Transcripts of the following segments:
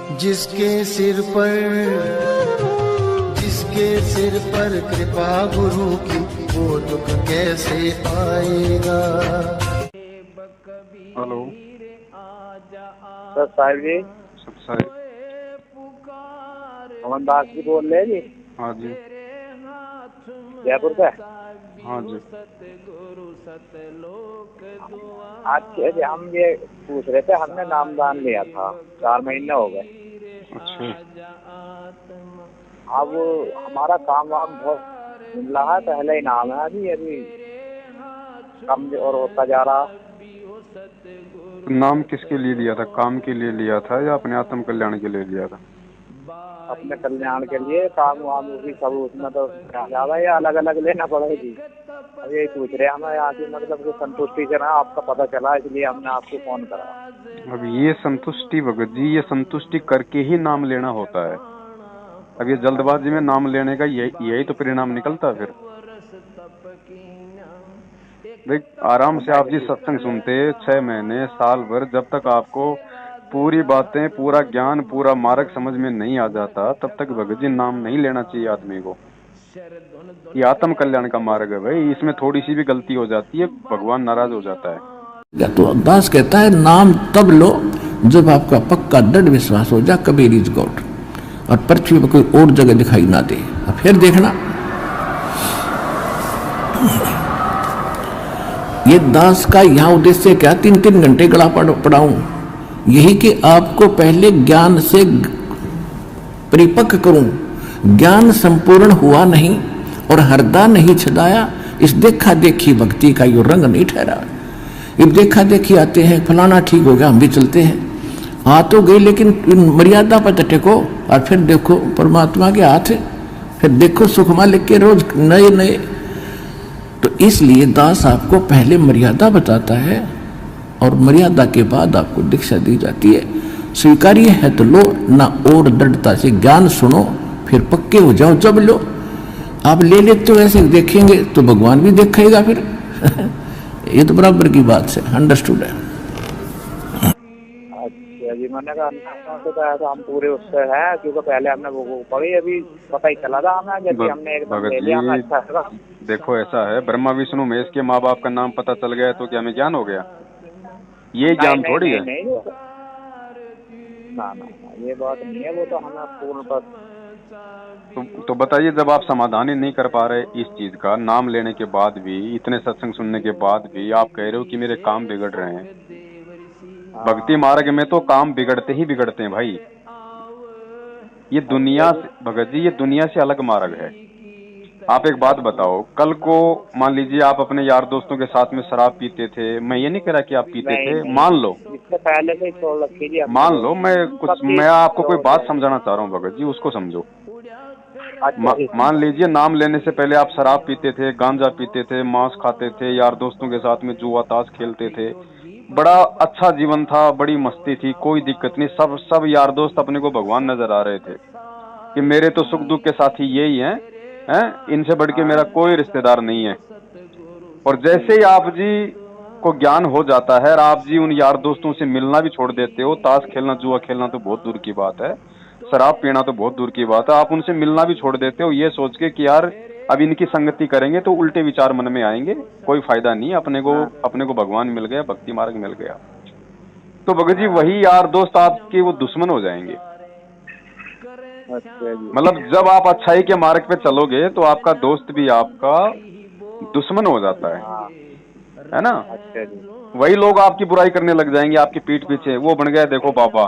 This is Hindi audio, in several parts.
जिसके सिर पर कृपा गुरु की, वो दुख कैसे आएगा। हेलो सर साहिब जी, साहिब। अमन दास जी बोल रहे हैं जी? हाँ जी। जयपुर से? हाँ जी। अच्छा जी, हम ये पूछ रहे थे, हमने नामदान लिया था, 4 महीने हो गए। अच्छा। अब हमारा काम वाम बहुत मिल रहा है, पहले ही नाम है, अभी कम और होता जा रहा। नाम किसके लिए लिया था? काम के लिए लिया था या अपने आत्म कल्याण के लिए लिया था? अपने कल्याण के लिए। काम वाम भी सब उसमें तो ज्यादा या अलग अलग लेना पड़ेगी। अब यही पूछ रहे हैं हमें यहाँ की, मतलब कि संतुष्टि से ना आपका पता चला, इसलिए हमने आपको फोन करा। अब ये संतुष्टि भगत जी, ये संतुष्टि करके ही नाम लेना होता है। अब ये जल्दबाजी में नाम लेने का यही तो परिणाम निकलता है। फिर देख, आराम से आप जी सत्संग सुनते 6 महीने साल भर, जब तक आपको पूरी बातें, पूरा ज्ञान, पूरा मार्ग समझ में नहीं आ जाता, तब तक भगत जी नाम नहीं लेना चाहिए आदमी को। ये आत्म कल्याण का मार्ग है भाई, इसमें थोड़ी सी भी गलती हो जाती है, भगवान नाराज हो जाता है। तो दास कहता है नाम तब लो जब आपका पक्का दृढ़ विश्वास हो जाए कबीर इज गॉड, और पृथ्वी पर कोई और जगह दिखाई ना दे। फिर देखना, ये दास का यहाँ उद्देश्य क्या, 3-3 घंटे गला पढ़ाऊं, यही कि आपको पहले ज्ञान से परिपक्व करूं। ज्ञान संपूर्ण हुआ नहीं और हरदा नहीं छदाया, इस देखा देखी भक्ति का यो रंग नहीं ठहरा। अब देखा देखी आते हैं, फलाना ठीक हो गया हम भी चलते हैं, आ तो गए, लेकिन मर्यादा पर टेको और फिर देखो परमात्मा के हाथ, फिर देखो सुखमा लिख के रोज नए नए। तो इसलिए दास आपको पहले मर्यादा बताता है और मर्यादा के बाद आपको दीक्षा दी जाती है। स्वीकार्य है तो लो, ना और दृढ़ता से ज्ञान सुनो, फिर पक्के हो जाओ जब लो। आप ले लेते हो ऐसे देखेंगे तो भगवान भी देखेगा फिर। ये तो बराबर की बात से अंडरस्टूड है। अच्छा जी, मैंने कहा तो हम पूरे उससे हैं, क्योंकि पहले हमने वो पढ़ी, अभी पता ही चला था हमें, जैसे हमने एकदम ले लिया, हमें अच्छा लगा। देखो ऐसा है, ब्रह्मा विष्णु महेश के माँ बाप का नाम पता चल गया तो क्या हमें ज्ञान हो गया? ये ज्ञान थोड़ी है। नहीं, ना ये बात नहीं है, वो तो हमें पूर्ण पर। तो बताइए, जब आप समाधान ही नहीं कर पा रहे इस चीज का, नाम लेने के बाद भी, इतने सत्संग सुनने के बाद भी आप कह रहे हो कि मेरे काम बिगड़ रहे हैं। भक्ति मार्ग में तो काम बिगड़ते ही बिगड़ते हैं भाई। ये दुनिया से भगत जी, ये दुनिया से अलग मार्ग है। आप एक बात बताओ, कल को मान लीजिए आप अपने यार दोस्तों के साथ में शराब पीते थे, मैं ये नहीं कह रहा कि आप पीते थे, मान लो, इससे पहले से छोड़ रखी थी, मान लो, मैं आपको कोई बात समझाना चाह रहा हूँ भगत जी, उसको समझो। मान लीजिए नाम लेने से पहले आप शराब पीते थे, गांजा पीते थे, मांस खाते थे, यार दोस्तों के साथ में जुआ ताश खेलते थे, बड़ा अच्छा जीवन था, बड़ी मस्ती थी, कोई दिक्कत नहीं, सब यार दोस्त अपने को भगवान नजर आ रहे थे कि मेरे तो सुख दुख के साथी यही हैं, इनसे बढ़ के मेरा कोई रिश्तेदार नहीं है। और जैसे ही आप जी को ज्ञान हो जाता है और आप जी उन यार दोस्तों से मिलना भी छोड़ देते हो, ताश खेलना जुआ खेलना तो बहुत दूर की बात है, शराब पीना तो बहुत दूर की बात है, आप उनसे मिलना भी छोड़ देते हो ये सोच के कि यार अब इनकी संगति करेंगे तो उल्टे विचार मन में आएंगे, कोई फायदा नहीं, अपने को भगवान मिल गया, भक्ति मार्ग मिल गया। तो भगत जी वही यार दोस्त आपके वो दुश्मन हो जाएंगे। मतलब जब आप अच्छाई के मार्ग पे चलोगे तो आपका दोस्त भी आपका दुश्मन हो जाता है ना? वही लोग आपकी बुराई करने लग जाएंगे आपकी पीठ पीछे, वो बन गया देखो बाबा,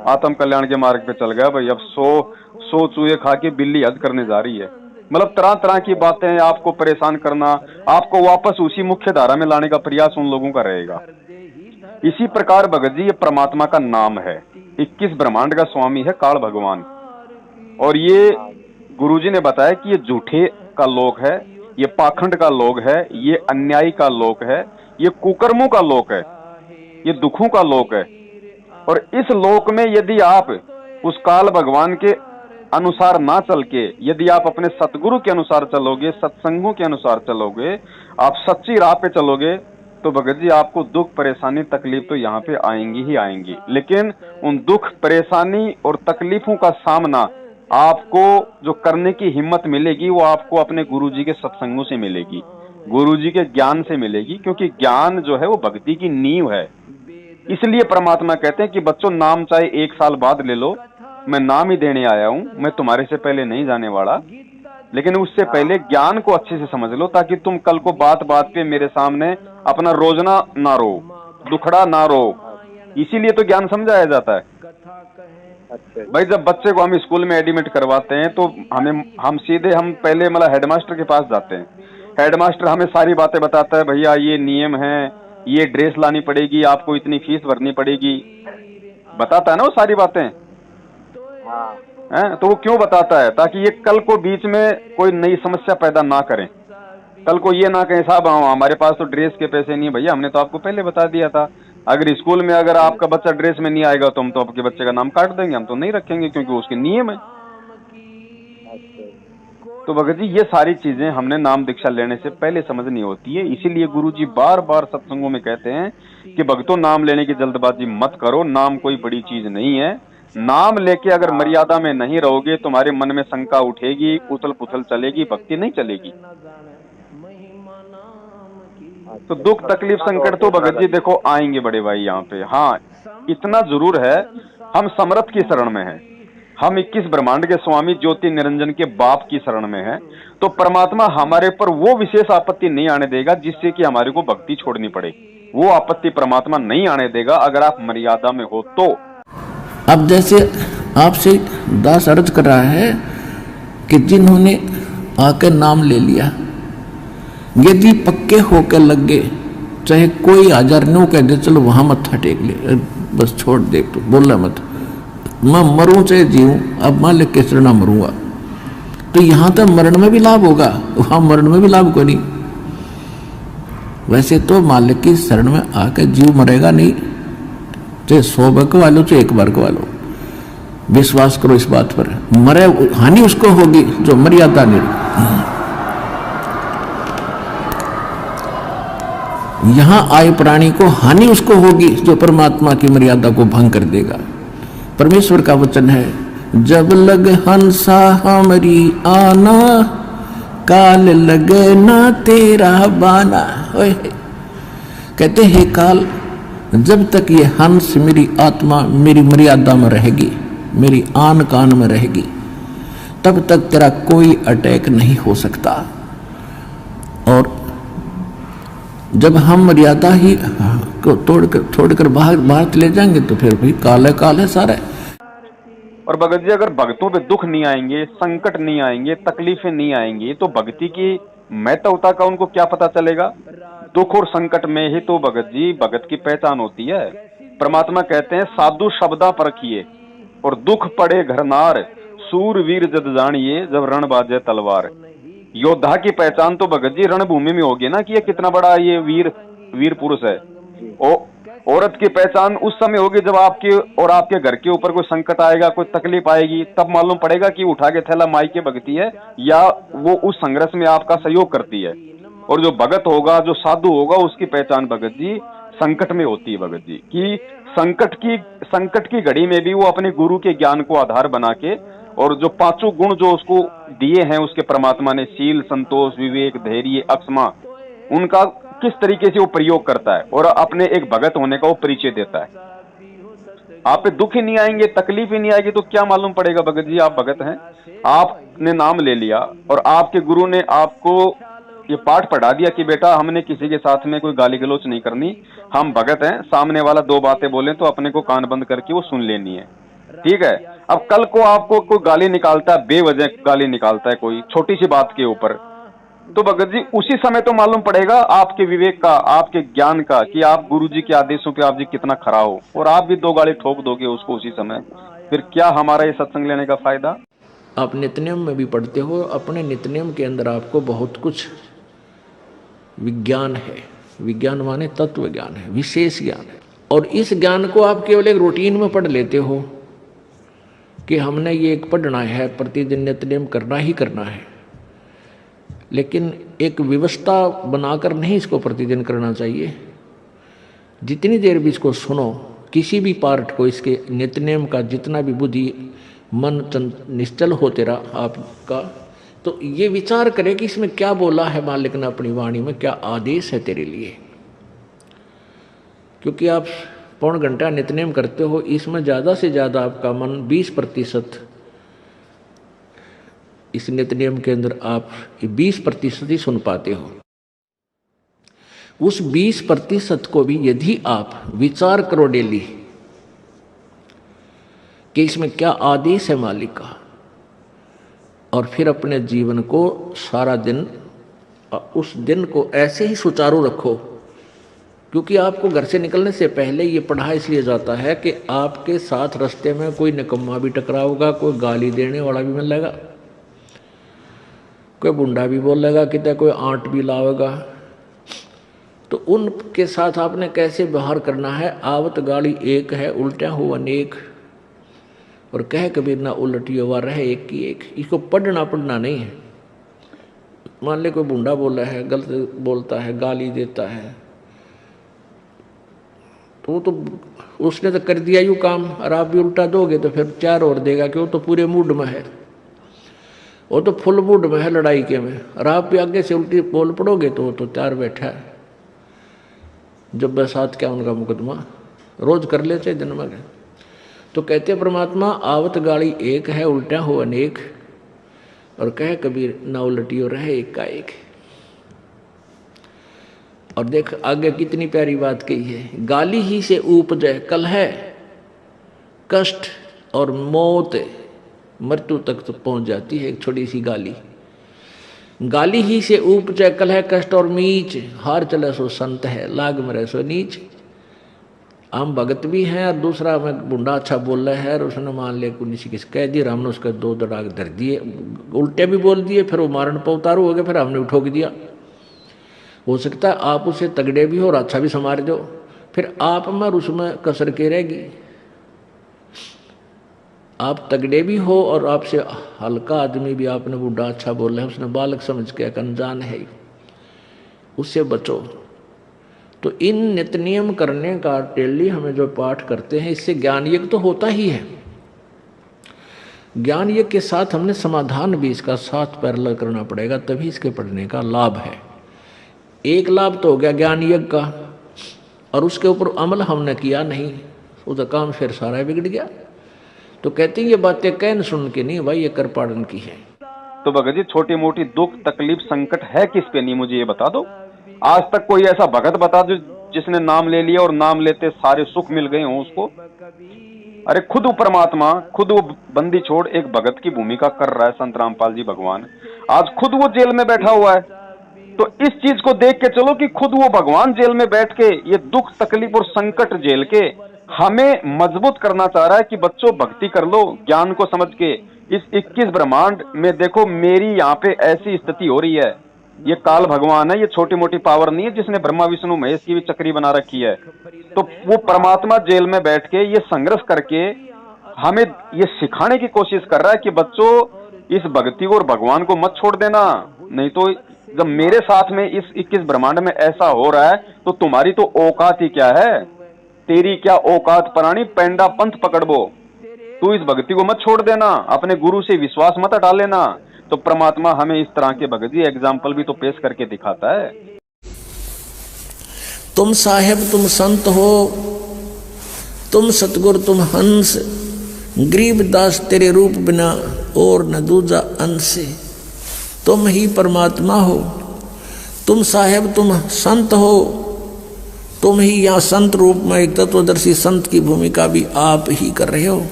आत्म कल्याण के मार्ग पे चल गया भाई, अब 100 चूहे खा के बिल्ली हज करने जा रही है। मतलब तरह तरह की बातें आपको परेशान करना, आपको वापस उसी मुख्य धारा में लाने का प्रयास उन लोगों का रहेगा। इसी प्रकार भगत जी ये परमात्मा का नाम है, 21 ब्रह्मांड का स्वामी है काल भगवान, और ये गुरुजी ने बताया कि ये झूठे का लोक है, ये पाखंड का लोक है, ये अन्यायी का लोक है, ये कुकर्मों का लोक है, ये दुखों का लोक है। और इस लोक में यदि आप उस काल भगवान के अनुसार ना चल के, यदि आप अपने सतगुरु के अनुसार चलोगे, सत्संगों के अनुसार चलोगे, आप सच्ची राह पे चलोगे, तो भगत जी आपको दुख परेशानी तकलीफ तो यहाँ पे आएंगी ही आएंगी, लेकिन उन दुख परेशानी और तकलीफों का सामना आपको जो करने की हिम्मत मिलेगी वो आपको अपने गुरुजी के सत्संगों से मिलेगी, गुरुजी के ज्ञान से मिलेगी, क्योंकि ज्ञान जो है वो भक्ति की नींव है। इसलिए परमात्मा कहते हैं कि बच्चों नाम चाहे 1 साल बाद ले लो, मैं नाम ही देने आया हूं, मैं तुम्हारे से पहले नहीं जाने वाला, लेकिन उससे पहले ज्ञान को अच्छे से समझ लो ताकि तुम कल को बात बात पे मेरे सामने अपना रोजना ना रो, दुखड़ा ना रो। इसीलिए तो ज्ञान समझाया जाता है। अच्छा भाई जब बच्चे को हम स्कूल में एडमिट करवाते हैं तो हम सीधे पहले मतलब हेडमास्टर के पास जाते हैं। हेडमास्टर हमें सारी बातें बताता है, भैया ये नियम है, ये ड्रेस लानी पड़ेगी, आपको इतनी फीस भरनी पड़ेगी, बताता है ना वो सारी बातें। हाँ हैं तो वो क्यों बताता है? ताकि ये कल को बीच में कोई नई समस्या पैदा ना करें, कल को ये ना कहें साहब हमारे पास तो ड्रेस के पैसे नहीं है। भैया हमने तो आपको पहले बता दिया था, अगर स्कूल में अगर आपका बच्चा ड्रेस में नहीं आएगा तो हम तो आपके बच्चे का नाम काट देंगे, हम तो नहीं रखेंगे क्योंकि उसके नियम है। तो भगत जी ये सारी चीजें हमने नाम दीक्षा लेने से पहले समझनी होती है। इसीलिए गुरुजी बार बार सत्संगों में कहते हैं कि भक्तों नाम लेने की जल्दबाजी मत करो, नाम कोई बड़ी चीज नहीं है। नाम लेके अगर मर्यादा में नहीं रहोगे तुम्हारे मन में शंका उठेगी, उथल पुथल चलेगी, भक्ति नहीं चलेगी। तो दुख तकलीफ संकट तो भगत जी देखो आएंगे बड़े भाई यहाँ पे। हाँ इतना जरूर है, हम समर्थ की शरण में हैं, हम 21 ब्रह्मांड के स्वामी ज्योति निरंजन के बाप की शरण में हैं। तो परमात्मा हमारे पर वो विशेष आपत्ति नहीं आने देगा जिससे कि हमारे को भक्ति छोड़नी पड़े। वो आपत्ति परमात्मा नहीं आने देगा अगर आप मर्यादा में हो तो। अब जैसे आपसे दास अर्ज कर रहा है कि जिन्होंने आकर नाम ले लिया, यदि पक्के होकर लग गए, चाहे कोई हजार नो कह दे चलो वहां मत्था टेक ले, बस छोड़ दे, तो बोला मत, मैं मरूं चाहे जीऊं, अब मान ले किस तरह ना मरूंगा, तो यहां तक मरण में भी लाभ होगा, वहां मरण में भी लाभ को नहीं। वैसे तो मालिक की शरण में आकर जीव मरेगा नहीं, चाहे 100 बार को वालो चाहे 1 बार को वालो, विश्वास करो इस बात पर। मरे हानि उसको होगी जो मर्यादा नहीं। यहां आए प्राणी को हानि उसको होगी जो परमात्मा की मर्यादा को भंग कर देगा। परमेश्वर का वचन है, जब लग हंसा हमारी आना, काल लगे ना तेरा बाना। कहते हैं काल, जब तक ये हंस मेरी आत्मा मेरी मर्यादा में रहेगी, मेरी आन कान में रहेगी, तब तक तेरा कोई अटैक नहीं हो सकता। और जब हम मर्यादा ही को छोड़कर बाहर चले जाएंगे तो फिर भी काल है सारा। और भगत जी अगर भक्तों पे दुख नहीं आएंगे, संकट नहीं आएंगे, तकलीफें नहीं आएंगी तो भक्ति की महत्वता का उनको क्या पता चलेगा? दुख और संकट में ही तो भगत जी भगत की पहचान होती है। परमात्मा कहते हैं साधु शब्दा परखिए और दुख पड़े घरनार, सूरवीर जद जानिए जब रण बाजे तलवार। योद्धा की पहचान तो भगत जी रणभूमि में होगी ना कि ये कितना बड़ा ये वीर पुरुष है। औरत की पहचान उस समय होगी जब आपके और आपके घर के ऊपर कोई संकट आएगा, कोई तकलीफ आएगी, तब मालूम पड़ेगा कि उठा के थैला माई के भगती है या वो उस संघर्ष में आपका सहयोग करती है। और जो भगत होगा, जो साधु होगा, उसकी पहचान भगत जी संकट में होती है। भगत जी कि संकट की घड़ी में भी वो अपने गुरु के ज्ञान को आधार बना के और जो 5 गुण जो उसको दिए हैं उसके परमात्मा ने, शील, संतोष, विवेक, धैर्य, अक्षमा, उनका किस तरीके से वो प्रयोग करता है और अपने एक भगत होने का वो परिचय देता है। आप पे दुख ही नहीं आएंगे, तकलीफ ही नहीं आएगी तो क्या मालूम पड़ेगा भगत जी आप भगत हैं। आपने नाम ले लिया और आपके गुरु ने आपको ये पाठ पढ़ा दिया कि बेटा हमने किसी के साथ में कोई गाली गलौच नहीं करनी, हम भगत हैं, सामने वाला 2 बातें बोले तो अपने को कान बंद करके वो सुन लेनी है, ठीक है। अब कल को आपको कोई गाली निकालता है, बेवजह गाली निकालता है कोई छोटी सी बात के ऊपर, तो भगत जी उसी समय तो मालूम पड़ेगा आपके विवेक का, आपके ज्ञान का कि आप गुरुजी के आदेशों पे आप जी कितना खरा हो। और आप भी 2 गाली ठोक दोगे उसको उसी समय, फिर क्या हमारा ये सत्संग लेने का फायदा। आप नित्यनियम में भी पढ़ते हो, अपने नित्यनियम के अंदर आपको बहुत कुछ विज्ञान है। विज्ञान माने तत्व ज्ञान है, विशेष ज्ञान है। और इस ज्ञान को आप केवल एक रूटीन में पढ़ लेते हो कि हमने ये एक पढ़ना है, प्रतिदिन नित्यनियम करना ही करना है, लेकिन एक व्यवस्था बनाकर नहीं इसको प्रतिदिन करना चाहिए। जितनी देर भी इसको सुनो, किसी भी पार्ट को, इसके नित्यनेम का जितना भी बुद्धि मन निश्चल हो तेरा आपका, तो ये विचार करे कि इसमें क्या बोला है मालिक ने अपनी वाणी में, क्या आदेश है तेरे लिए। क्योंकि आप पौन घंटा नित्यनेम करते हो, इसमें ज़्यादा से ज़्यादा आपका मन 20% इस नित्यनेम के अंदर आप 20% ही सुन पाते हो। उस 20% को भी यदि आप विचार करो डेली कि इसमें क्या आदेश है मालिक का, और फिर अपने जीवन को सारा दिन, उस दिन को ऐसे ही सुचारू रखो। क्योंकि आपको घर से निकलने से पहले ये पढ़ा इसलिए जाता है कि आपके साथ रास्ते में कोई निकम्मा भी टकराओगा, कोई गाली देने वाला भी मिलेगा, कोई बुंडा भी बोलेगा, कितना कोई आंट भी लावेगा। तो उनके साथ आपने कैसे व्यवहार करना है। आवत गाली एक है, उल्टा हो अनेक, और कह कबीर ना उलटी हुआ रहे एक की एक। इसको पढ़ना नहीं है। मान ले कोई बुंडा बोला है, गलत बोलता है, गाली देता है, तो उसने तो कर दिया यूँ काम, और आप भी उल्टा दोगे तो फिर 4 और देगा, क्यों, तो पूरे मूड में है, वो तो फुल मूड में है लड़ाई के में, और आप भी आगे से उल्टी बोल पड़ोगे तो वो तो 4 बैठा है। जब बसात क्या उनका मुकदमा रोज कर लेते दिन में। तो कहते परमात्मा आवत गाड़ी एक है, उल्टा हो अनेक, और कहे कबीर ना उलटियो रहे एक का एक। और देख आगे कितनी प्यारी बात कही है, गाली ही से उपजे कलह, कष्ट और मौत, मृत्यु तक तो पहुंच जाती है एक छोटी सी गाली। गाली ही से उपजे कलह, कष्ट और मीच, हार चले सो संत है, लाग मरे सो नीच। हम भगत भी हैं, और दूसरा में बुंडा अच्छा बोल रहा है, और उसने मान लिया किसी किस कह दिया, हमने उसका 2 दड़ाक धर दिए, उल्टे भी बोल दिए, फिर वो मारण पर उतारू हो गए, फिर हमने उठोक दिया। हो सकता है आप उसे तगड़े भी हो और अच्छा भी संवार दो, फिर आप में और उसमें कसर के रहेगी। आप तगड़े भी हो और आपसे हल्का आदमी भी आपने बुढ़ा अच्छा बोला है, उसने बालक समझ के अनजान है, उससे बचो। तो इन नित्य नियम करने का डेली हमें जो पाठ करते हैं, इससे ज्ञान यज्ञ तो होता ही है। ज्ञान यज्ञ के साथ हमने समाधान भी इसका साथ पैरेलल करना पड़ेगा, तभी इसके पढ़ने का लाभ है। एक लाभ तो हो गया ज्ञान यज्ञ का, और उसके ऊपर अमल हमने किया नहीं, उसका काम फिर सारा बिगड़ गया। तो कहते हैं ये बातें कहन सुन के नहीं भाई, ये कर पाड़न की है। तो भगत जी छोटी मोटी दुख तकलीफ संकट है किस पे, नहीं मुझे ये बता दो। आज तक कोई ऐसा भगत बता दो जिसने नाम ले लिया और नाम लेते सारे सुख मिल गए हों उसको। अरे खुद वो परमात्मा, खुद वो बंदी छोड़ एक भगत की भूमिका कर रहा है संत रामपाल जी भगवान। आज खुद वो जेल में बैठा हुआ है, तो इस चीज को देख के चलो कि खुद वो भगवान जेल में बैठ के ये दुख तकलीफ और संकट झेल के हमें मजबूत करना चाह रहा है कि बच्चों भक्ति कर लो ज्ञान को समझ के। इस 21 ब्रह्मांड में देखो मेरी यहाँ पे ऐसी स्थिति हो रही है, ये काल भगवान है, ये छोटी मोटी पावर नहीं है जिसने ब्रह्मा विष्णु महेश की भी चक्री बना रखी है। तो वो परमात्मा जेल में बैठ के ये संघर्ष करके हमें ये सिखाने की कोशिश कर रहा है कि बच्चों इस भक्ति को और भगवान को मत छोड़ देना, नहीं तो जब मेरे साथ में इस 21 ब्रह्मांड में ऐसा हो रहा है तो तुम्हारी तो औकात ही क्या है, तेरी क्या औकात प्राणी, पेंडा पंथ पकड़बो। तू इस भक्ति को मत छोड़ देना, अपने गुरु से विश्वास मत हटा लेना। तो परमात्मा हमें इस तरह के भगत जी एग्जाम्पल भी तो पेश करके दिखाता है। तुम साहेब तुम संत हो, तुम सतगुरु तुम हंस, गरीब दास तेरे रूप बिना और न दूजा अंश। तुम ही परमात्मा हो, तुम साहेब तुम संत हो, तुम ही यहाँ संत रूप में एक तत्वदर्शी संत की भूमिका भी आप ही कर रहे हो।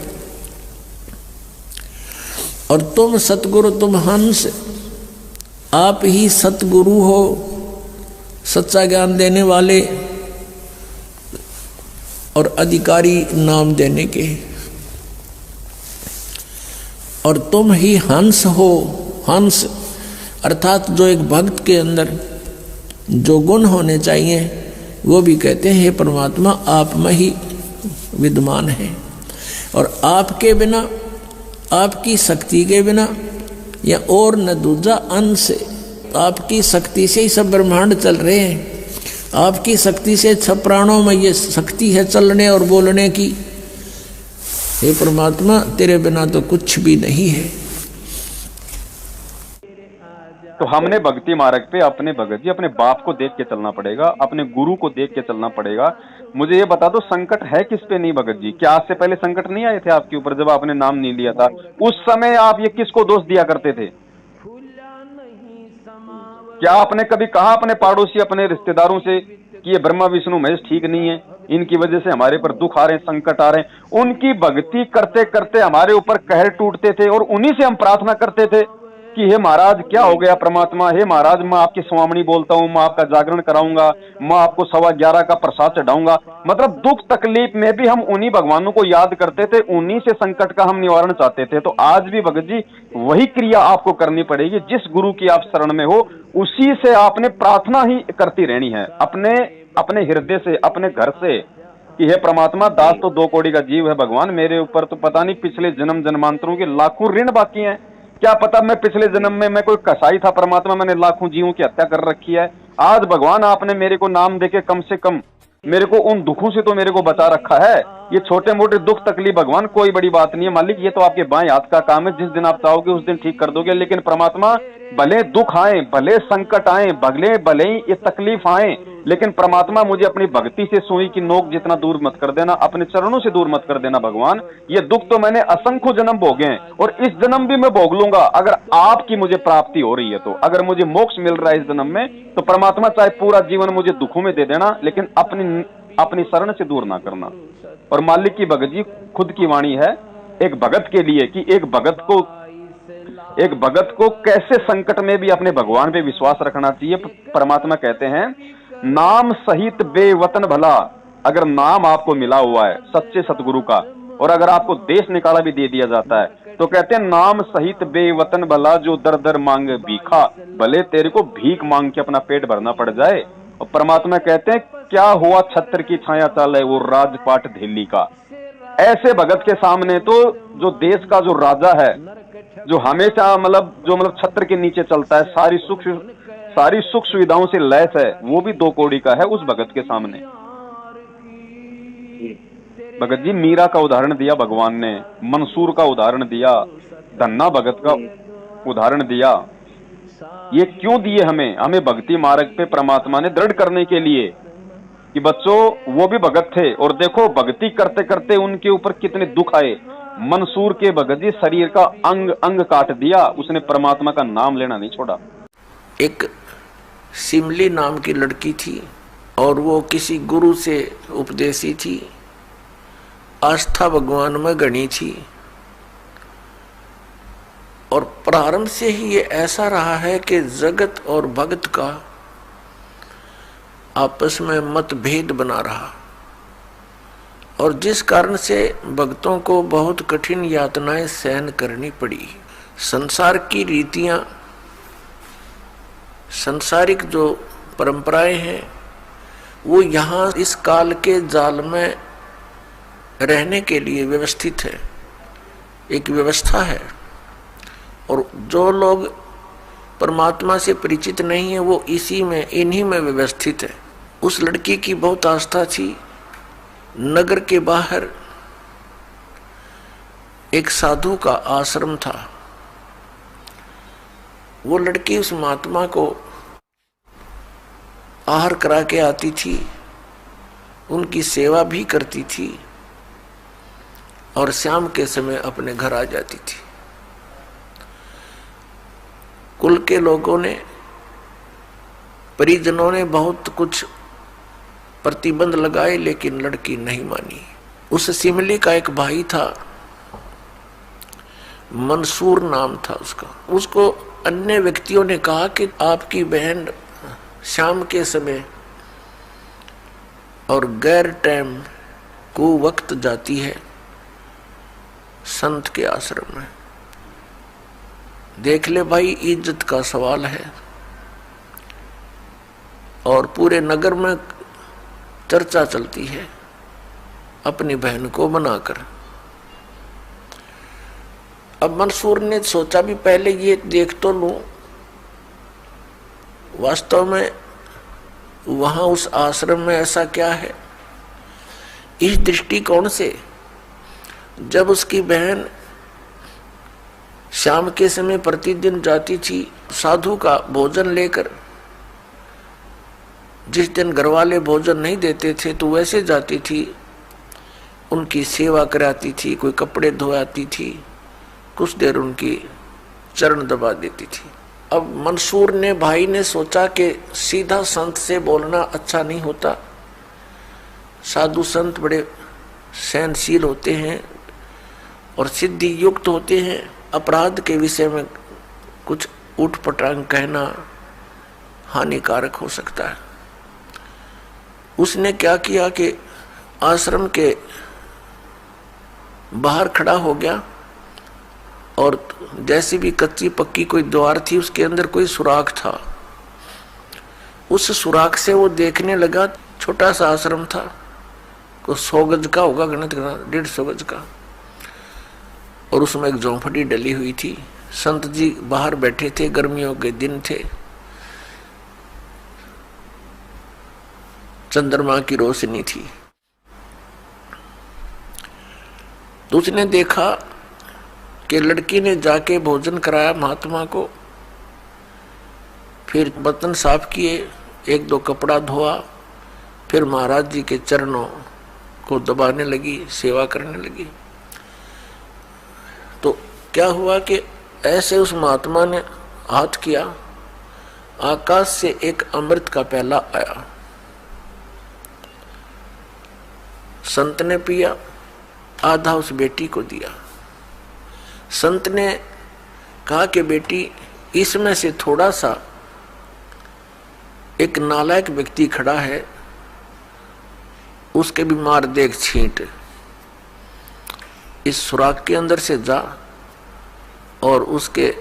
और तुम सतगुरु तुम हंस, आप ही सतगुरु हो, सच्चा ज्ञान देने वाले और अधिकारी नाम देने के। और तुम ही हंस हो, हंस अर्थात जो एक भक्त के अंदर जो गुण होने चाहिए वो भी कहते हैं हे परमात्मा आप में ही विद्यमान है। और आपके बिना, आपकी शक्ति के बिना या और न दूजा अंश, आपकी शक्ति से ही सब ब्रह्मांड चल रहे हैं। आपकी शक्ति से सब प्राणों में ये शक्ति है चलने और बोलने की। हे परमात्मा, तेरे बिना तो कुछ भी नहीं है। तो हमने भक्ति मार्ग पे अपने भगत जी अपने बाप को देख के चलना पड़ेगा, अपने गुरु को देख के चलना पड़ेगा। मुझे ये बता दो, संकट है किस पे नहीं भगत जी? क्या आज से पहले संकट नहीं आए थे आपके ऊपर जब आपने नाम नहीं लिया था? उस समय आप ये किसको दोष दिया करते थे? क्या आपने कभी कहा अपने पड़ोसी, अपने रिश्तेदारों से कि ये ब्रह्मा विष्णु महेश ठीक नहीं है, इनकी वजह से हमारे पर दुख आ रहे हैं, संकट आ रहे हैं? उनकी भक्ति करते करते हमारे ऊपर कहर टूटते थे और उन्हीं से हम प्रार्थना करते थे कि हे महाराज क्या हो गया परमात्मा, हे महाराज मैं आपकी स्वामिनी बोलता हूँ, मैं आपका जागरण कराऊंगा, मैं आपको 11:15 का प्रसाद चढ़ाऊंगा। मतलब दुख तकलीफ में भी हम उन्हीं भगवानों को याद करते थे, उन्हीं से संकट का हम निवारण चाहते थे। तो आज भी भगत जी वही क्रिया आपको करनी पड़ेगी, जिस गुरु की आप शरण में हो उसी से आपने प्रार्थना ही करती रहनी है, अपने अपने हृदय से, अपने घर से, कि हे परमात्मा दास तो 2 कौड़ी का जीव है भगवान, मेरे ऊपर तो पता नहीं पिछले जन्म जन्मांतरों के लाखों ऋण बाकी हैं, क्या पता मैं पिछले जन्म में मैं कोई कसाई था परमात्मा, मैंने लाखों जीवों की हत्या कर रखी है। आज भगवान आपने मेरे को नाम देके कम से कम मेरे को उन दुखों से तो मेरे को बचा रखा है। ये छोटे मोटे दुख तकलीफ भगवान कोई बड़ी बात नहीं है मालिक, ये तो आपके बाएं हाथ का काम है, जिस दिन आप चाहोगे उस दिन ठीक कर दोगे। लेकिन परमात्मा भले दुख आए, भले संकट आए, भले ही ये तकलीफ आए, लेकिन परमात्मा मुझे अपनी भक्ति से सुई की नोक जितना दूर मत कर देना, अपने चरणों से दूर मत कर देना भगवान। ये दुख तो मैंने असंख्य जन्म भोगे हैं और इस जन्म भी मैं भोग लूंगा अगर आपकी मुझे प्राप्ति हो रही है तो। अगर मुझे मोक्ष मिल रहा है इस जन्म में तो परमात्मा चाहे पूरा जीवन मुझे दुखों में दे देना, लेकिन अपनी शरण से दूर ना करना। और मालिक की भगत जी खुद की वाणी है एक भगत के लिए कि एक भगत को कैसे संकट में भी अपने भगवान पे विश्वास रखना चाहिए। परमात्मा कहते हैं नाम सहित बेवतन भला। अगर नाम आपको मिला हुआ है सच्चे सतगुरु का और अगर आपको देश निकाला भी दे दिया जाता है तो कहते हैं नाम सहित बेवतन भला, जो दर दर मांगे भीखा, भले तेरे को भीख मांग के अपना पेट भरना पड़ जाए। और परमात्मा कहते हैं क्या हुआ छत्र की छाया चाले वो राजपाट दिल्ली का। ऐसे भगत के सामने तो जो देश का जो राजा है, जो हमेशा मतलब छत्र के नीचे चलता है, सारी सुख सुविधाओं से लैस है, वो भी 2 कौड़ी का है उस भगत के सामने। भगत जी मीरा का उदाहरण दिया भगवान ने, मंसूर का उदाहरण दिया, धन्ना भगत का उदाहरण दिया। ये क्यों दिए हमें भक्ति मार्ग पे परमात्मा ने दृढ़ करने के लिए कि बच्चों वो भी भगत थे और देखो भक्ति करते करते उनके ऊपर कितने दुख आए। मंसूर के भगत जी शरीर का अंग अंग काट दिया, उसने परमात्मा का नाम लेना नहीं छोड़ा। एक सिमली नाम की लड़की थी और वो किसी गुरु से उपदेशी थी, आस्था भगवान में गणी थी और प्रारंभ से ही ये ऐसा रहा है कि जगत और भगत का आपस में मतभेद बना रहा और जिस कारण से भक्तों को बहुत कठिन यातनाएं सहन करनी पड़ी। संसार की रीतियां, सांसारिक जो परंपराएं हैं वो यहाँ इस काल के जाल में रहने के लिए व्यवस्थित है, एक व्यवस्था है। और जो लोग परमात्मा से परिचित नहीं है वो इन्हीं में व्यवस्थित है। उस लड़की की बहुत आस्था थी। नगर के बाहर एक साधु का आश्रम था। वो लड़की उस महात्मा को आहार करा के आती थी, उनकी सेवा भी करती थी और शाम के समय अपने घर आ जाती थी। कुल के लोगों ने, परिजनों ने बहुत कुछ प्रतिबंध लगाए लेकिन लड़की नहीं मानी। उस सिमली का एक भाई था, मंसूर नाम था उसका। उसको अन्य व्यक्तियों ने कहा कि आपकी बहन शाम के समय और गैर टाइम को वक्त जाती है संत के आश्रम में। देख ले भाई, इज्जत का सवाल है और पूरे नगर में चर्चा चलती है अपनी बहन को बनाकर। अब मंसूर ने सोचा भी पहले ये देख तो लूं, वास्तव में वहां उस आश्रम में ऐसा क्या है। इस दृष्टिकोण से जब उसकी बहन शाम के समय प्रतिदिन जाती थी साधु का भोजन लेकर, जिस दिन घर वाले भोजन नहीं देते थे तो वैसे जाती थी, उनकी सेवा कराती थी, कोई कपड़े धोआती थी, कुछ देर उनकी चरण दबा देती थी। अब मंसूर ने भाई ने सोचा कि सीधा संत से बोलना अच्छा नहीं होता, साधु संत बड़े सहनशील होते हैं और सिद्धि युक्त होते हैं, अपराध के विषय में कुछ उठपटांग कहना हानिकारक हो सकता है। उसने क्या किया कि आश्रम के बाहर खड़ा हो गया और जैसी भी कच्ची पक्की कोई द्वार थी उसके अंदर कोई सुराख था, उस सुराख से वो देखने लगा। छोटा सा आश्रम था, को 100 गज का होगा, गणित 150 गज का, और उसमें एक झोंपड़ी डली हुई थी। संत जी बाहर बैठे थे, गर्मियों के दिन थे, चंद्रमा की रोशनी थी। तो उसने देखा कि लड़की ने जाके भोजन कराया महात्मा को, फिर बर्तन साफ किए, 1-2 कपड़ा धोआ, फिर महाराज जी के चरणों को दबाने लगी, सेवा करने लगी। तो क्या हुआ कि ऐसे उस महात्मा ने हाथ किया, आकाश से एक अमृत का प्याला आया, संत ने पिया, आधा उस बेटी को दिया। संत ने कहा कि बेटी, इसमें से थोड़ा सा एक नालायक व्यक्ति खड़ा है, उसके भी मार दे एक छींट, इस सुराख के अंदर से जा और उसके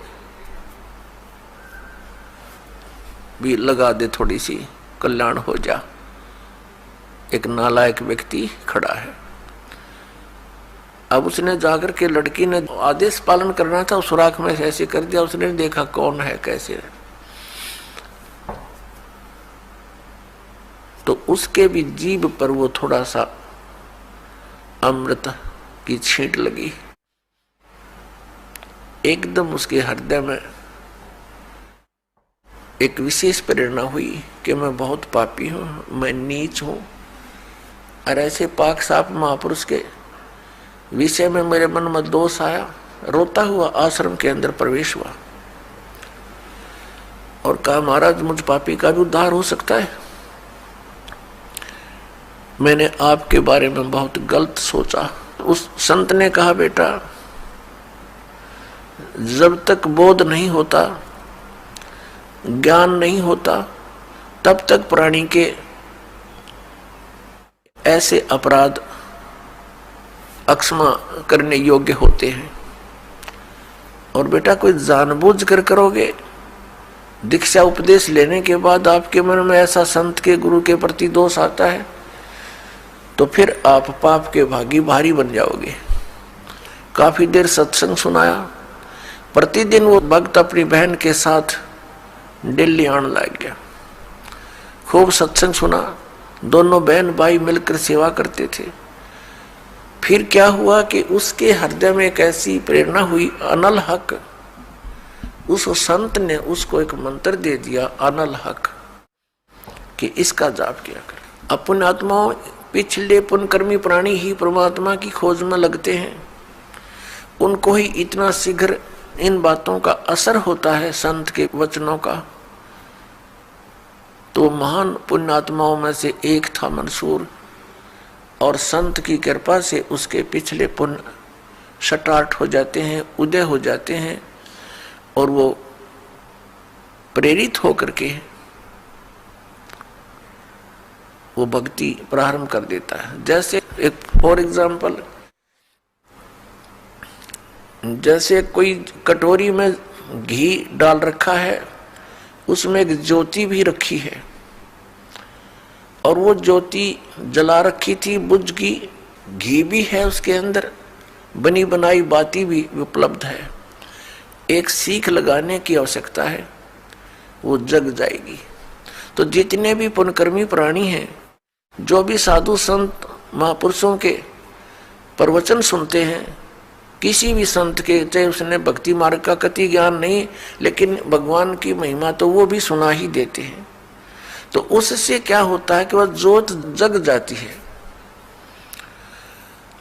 भी लगा दे, थोड़ी सी कल्याण हो जा। एक नालायक व्यक्ति खड़ा है। अब उसने जाकर के, लड़की ने आदेश पालन करना था, उस सुराख में ऐसे कर दिया। उसने देखा कौन है, कैसे है, तो उसके भी जीभ पर वो थोड़ा सा अमृत की छींट लगी। एकदम उसके हृदय में एक विशेष प्रेरणा हुई कि मैं बहुत पापी हूं, मैं नीच हूं, और ऐसे पाक साफ महापुरुष के विषय में मेरे मन में दोष आया। रोता हुआ आश्रम के अंदर प्रवेश हुआ और कहा, महाराज मुझ पापी का भी उद्धार हो सकता है। मैंने आपके बारे में बहुत गलत सोचा। उस संत ने कहा, बेटा जब तक बोध नहीं होता, ज्ञान नहीं होता, तब तक प्राणी के ऐसे अपराध अक्षमा करने योग्य होते हैं। और बेटा कोई जानबूझ कर करोगे, दीक्षा उपदेश लेने के बाद आपके मन में ऐसा संत के गुरु के प्रति दोष आता है, तो फिर आप पाप के भागी भारी बन जाओगे। काफी देर सत्संग सुनाया। प्रतिदिन वो भक्त अपनी बहन के साथ दिल्ली आने लग गया। खूब सत्संग सुना, दोनों बहन भाई मिलकर सेवा करते थे। फिर क्या हुआ कि उसके हृदय में एक ऐसी प्रेरणा हुई, अनल हक। उस संत ने उसको एक मंत्र दे दिया, अनल हक, कि इसका जाप किया कर। अपने आत्माओं, पिछले पुण्यकर्मी प्राणी ही परमात्मा की खोज में लगते हैं, उनको ही इतना शीघ्र इन बातों का असर होता है, संत के वचनों का। तो महान पुण्यात्माओं में से एक था मंसूर, और संत की कृपा से उसके पिछले पुण्य शटार्ट हो जाते हैं, उदय हो जाते हैं, और वो प्रेरित होकर के वो भक्ति प्रारंभ कर देता है। जैसे एक फॉर एग्जाम्पल, जैसे कोई कटोरी में घी डाल रखा है, उसमें एक ज्योति भी रखी है, और वो ज्योति जला रखी थी, बुझ गई, घी भी है उसके अंदर, बनी बनाई बाती भी उपलब्ध है। एक सीख लगाने की आवश्यकता है, वो जग जाएगी। तो जितने भी पुण्यकर्मी प्राणी हैं, जो भी साधु संत महापुरुषों के प्रवचन सुनते हैं, किसी भी संत के, चाहे उसने भक्ति मार्ग का कति ज्ञान नहीं, लेकिन भगवान की महिमा तो वो भी सुना ही देते हैं। तो उससे क्या होता है कि वह जोत जग जाती है।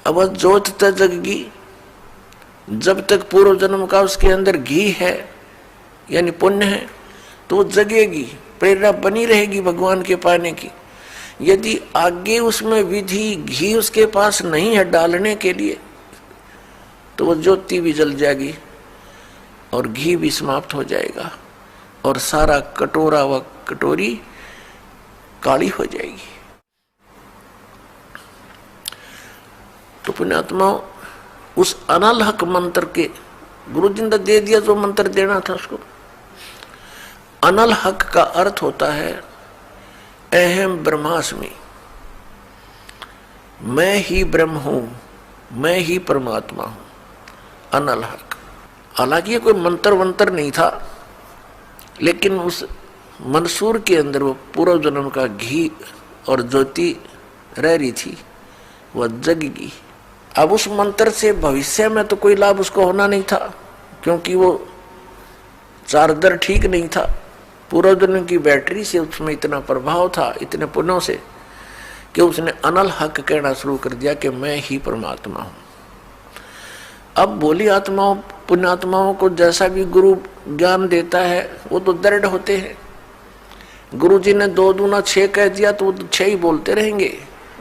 अब वह जोत तक जगगी, जब तक पूर्व जन्म का उसके अंदर घी है यानी पुण्य है तो वो जगेगी, प्रेरणा बनी रहेगी भगवान के पाने की। यदि आगे उसमें विधि घी उसके पास नहीं है डालने के लिए तो वो ज्योति भी जल जाएगी और घी भी समाप्त हो जाएगा और सारा कटोरा व कटोरी काली हो जाएगी। तो पुण्यात्मा उस अनलहक मंत्र के गुरु जी ने दे दिया जो मंत्र देना था उसको। अनलहक का अर्थ होता है अहम ब्रह्मास्मि, मैं ही ब्रह्म हूं, मैं ही परमात्मा हूं, अनलहक। हालांकि ये कोई मंत्र वंत्र नहीं था, लेकिन उस मंसूर के अंदर वो पूर्व जन्म का घी और ज्योति रह रही थी, वह जगेगी। अब उस मंत्र से भविष्य में तो कोई लाभ उसको होना नहीं था, क्योंकि वो चार्जर ठीक नहीं था। पूर्व जन्म की बैटरी से उसमें इतना प्रभाव था, इतने पुण्यों से, कि उसने अनल हक कहना शुरू कर दिया कि मैं ही परमात्मा हूं। अब भोली आत्माओं पुण्यात्माओं को जैसा भी गुरु ज्ञान देता है वो तो दृढ़ होते हैं। गुरु जी ने 2 दूना 6 कह दिया तो वो 6 ही बोलते रहेंगे।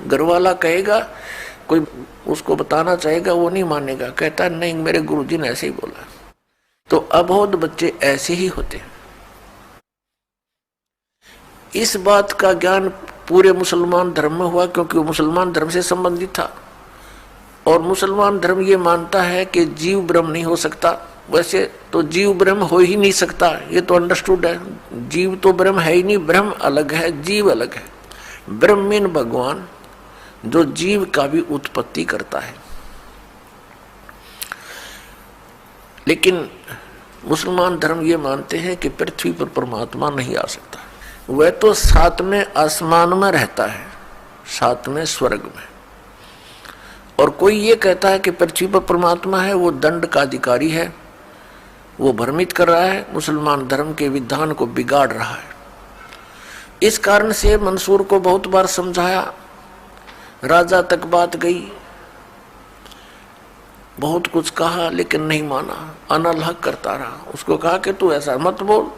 घर वाला कहेगा, कोई उसको बताना चाहेगा, वो नहीं मानेगा, कहता नहीं मेरे गुरु जी ने ऐसे ही बोला। तो अबोध बच्चे ऐसे ही होते हैं। इस बात का ज्ञान पूरे मुसलमान धर्म में हुआ, क्योंकि वो मुसलमान धर्म से संबंधित था। और मुसलमान धर्म ये मानता है कि जीव ब्रह्म नहीं हो सकता। वैसे तो जीव ब्रह्म हो ही नहीं सकता, ये तो अंडरस्टूड है। जीव तो ब्रह्म है ही नहीं, ब्रह्म अलग है, जीव अलग है। ब्रह्म मीन भगवान, जो जीव का भी उत्पत्ति करता है। लेकिन मुसलमान धर्म ये मानते हैं कि पृथ्वी पर परमात्मा नहीं आ सकता। वह तो 7वें आसमान में रहता है, 7वें स्वर्ग में। और कोई ये कहता है कि पृथ्वी पर परमात्मा है, वो दंड का अधिकारी है, वो भ्रमित कर रहा है, मुसलमान धर्म के विधान को बिगाड़ रहा है। इस कारण से मंसूर को बहुत बार समझाया, राजा तक बात गई, बहुत कुछ कहा, लेकिन नहीं माना, अनलहक करता रहा। उसको कहा कि तू ऐसा मत बोल।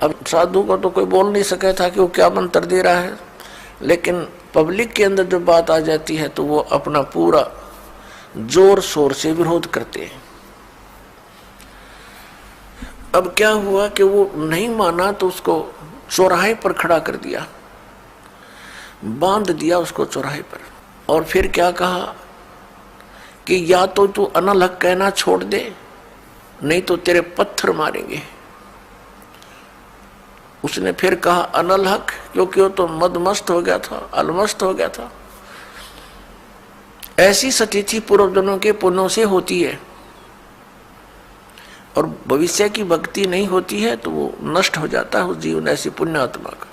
अब साधु को तो कोई बोल नहीं सका था कि वो क्या मंत्र दे रहा है, लेकिन पब्लिक के अंदर जब बात आ जाती है तो वो अपना पूरा जोर शोर से विरोध करते हैं। अब क्या हुआ कि वो नहीं माना तो उसको चौराहे पर खड़ा कर दिया, बांध दिया उसको चौराहे पर। और फिर क्या कहा कि या तो तू अनलहक कहना छोड़ दे, नहीं तो तेरे पत्थर मारेंगे। उसने फिर कहा अनलहक, क्योंकि वो तो मदमस्त हो गया था, अलमस्त हो गया था। ऐसी स्थिति पूर्व जन्मों के पुण्यों से होती है, और भविष्य की भक्ति नहीं होती है तो वो नष्ट हो जाता है उस जीवन, ऐसी पुण्य आत्मा का।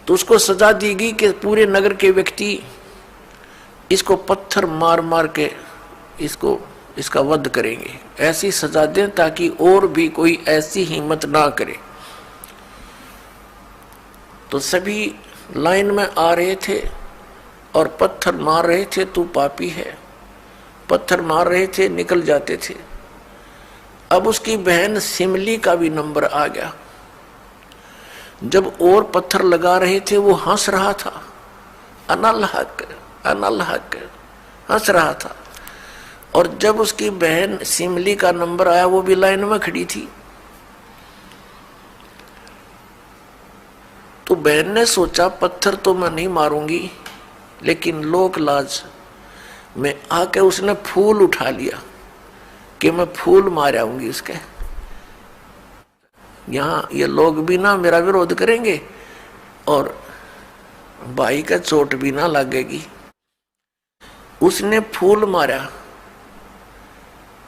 तो उसको सजा दी गई कि पूरे नगर के व्यक्ति इसको पत्थर मार मार के इसका वध करेंगे। ऐसी सजा दें ताकि और भी कोई ऐसी हिम्मत ना करे। तो सभी लाइन में आ रहे थे और पत्थर मार रहे थे, तू पापी है, पत्थर मार रहे थे, निकल जाते थे। अब उसकी बहन सिमली का भी नंबर आ गया। जब और पत्थर लगा रहे थे वो हंस रहा था, अनलहक अनलहक हंस रहा था। और जब उसकी बहन सिमली का नंबर आया, वो भी लाइन में खड़ी थी। तो बहन ने सोचा पत्थर तो मैं नहीं मारूंगी, लेकिन लोक लाज में आके उसने फूल उठा लिया कि मैं फूल मार आऊंगी उसके। यहाँ ये लोग भी ना मेरा विरोध करेंगे और भाई का चोट भी ना लगेगी। उसने फूल मारा,